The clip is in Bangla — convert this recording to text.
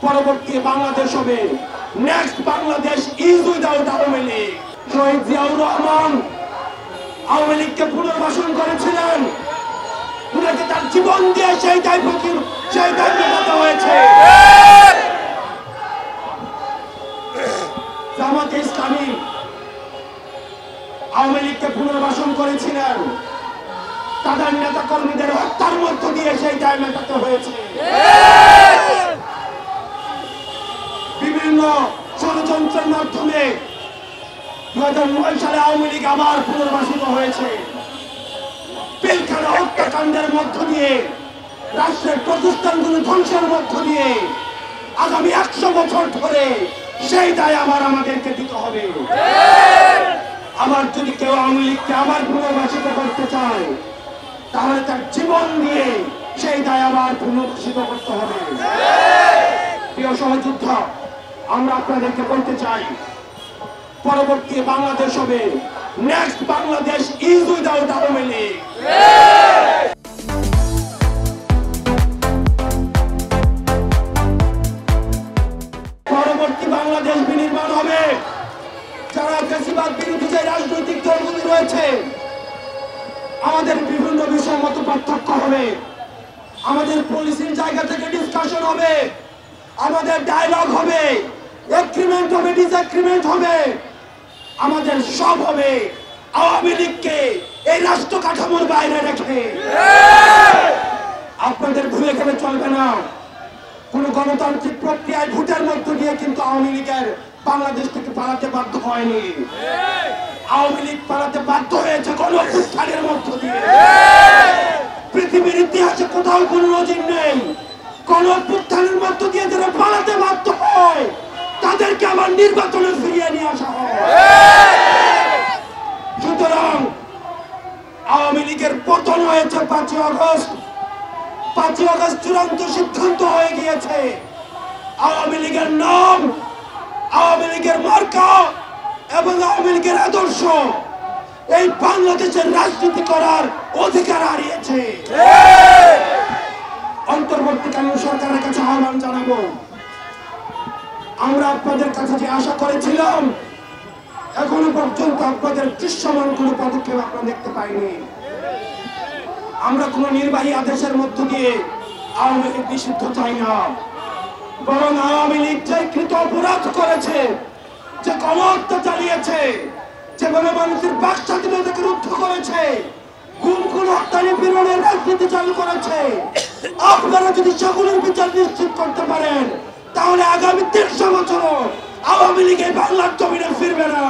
পরবর্তী বাংলাদেশ হবে। Next Bangladesh is without Awami League. শহীদ জিয়াউর রহমান আওয়ামী লীগকে পুনর্বাসন করেছিলেন, উনাকে তার জীবন দিয়ে সেই দায়িত্ব মেটাতে হয়েছে। জামাতে ইসলামী আওয়ামী লীগকে পুনর্বাসন করেছিলেন, তাদের নেতা কর্মীদের হত্যার মধ্য দিয়ে সেই দায় মেটাতে হয়েছে। বিভিন্ন ষড়যন্ত্রের মাধ্যমে 2009 সালে আওয়ামী লীগ আবার পুনর্বাসিত হয়েছে। পিলখানা হত্যাকাণ্ডের মধ্য দিয়ে, রাষ্ট্রের প্রতিষ্ঠানগুলো ধ্বংসের মধ্য দিয়ে আগামী 100 বছর ধরে সেই দায় আমাদেরকে দিতে হবে। আবার যদি কেউ আওয়ামী লীগকে আবার পুনর্বাসিত করতে চায়, তাহলে তার জীবন দিয়ে সেই দায় আবার পুনর্বাসিত করতে হবে। প্রিয় সহযোদ্ধা, আমরা আপনাদেরকে বলতে চাই, পরবর্তী বাংলাদেশ হবে। Next Bangladesh is without Awami League. পরবর্তী বাংলাদেশ বিনির্মাণ হবে। যারা ফ্যাসিবাদ বিরোধী যে রাজনৈতিক দলগুলি রয়েছে, আমাদের বিভিন্ন বিষয় মত পার্থক্য হবে, আমাদের পলিসির জায়গা থেকে ডিসকাশন হবে, আমাদের ডায়লগ হবে, এগ্রিমেন্ট হবে, ডিসএগ্রিমেন্ট হবে, আমাদের সব হবে আওয়ামী লীগকে এই রাষ্ট্র কাঠামোর বাইরে রেখে। আপনাদের ভুলে গেলে চলবে না, কোন গণতান্ত্রিক প্রক্রিয়ায় ভোটের মধ্য দিয়ে কিন্তু আওয়ামী লীগের বাংলাদেশ থেকে পালাতে বাধ্য হয়নি। আওয়ামী লীগ পালাতে বাধ্য হয়েছে গণঅভ্যুত্থানের মধ্য দিয়ে। পৃথিবীর ইতিহাসে কোথাও কোনো নজির নেই। গণঅভ্যুত্থানের মধ্য দিয়ে যারা পালাতে বাধ্য হয়, তাদেরকে আবার নির্বাচনে ফিরিয়ে নিয়ে আসা হয়। সুতরাং আওয়ামী লীগের পতন হয়েছে 5 আগস্ট। 5 আগস্ট চূড়ান্ত সিদ্ধান্ত হয়ে গিয়েছে। আওয়ামী লীগের নাম, আওয়ামী লীগের মার্কা এবং আওয়ামী লীগের আদর্শ এই বাংলাদেশের রাজনীতি করার অধিকার হারিয়েছে। অন্তর্বর্তীকালীন সরকারের কাছে আহ্বান জানাবো, আমরা আপনাদের কাছে যে আশা করেছিলাম, এখনো পর্যন্ত আপনাদের দৃশ্যমান কোনো পদক্ষেপ আমরা দেখতে পাইনি। আমরা কোন নির্বাহী আদেশের মধ্য দিয়ে আওয়ামী লীগ নিষিদ্ধ চাই না, বরং আওয়ামী লীগ যে কৃত অপরাধ করেছে, যে গণহত্যা চালিয়েছে, যেভাবে মানুষের বাক স্বাধীনতাকে রুদ্ধ করেছে, গুম খুন হত্যা নিপীড়নের রাজনীতি চালু করেছে, আপনারা যদি সেগুলোর বিচার নিশ্চিত করতে পারেন, তাহলে আগামী 300 বছরও আওয়ামী লীগ এই বাংলার জমিনে ফিরবে না।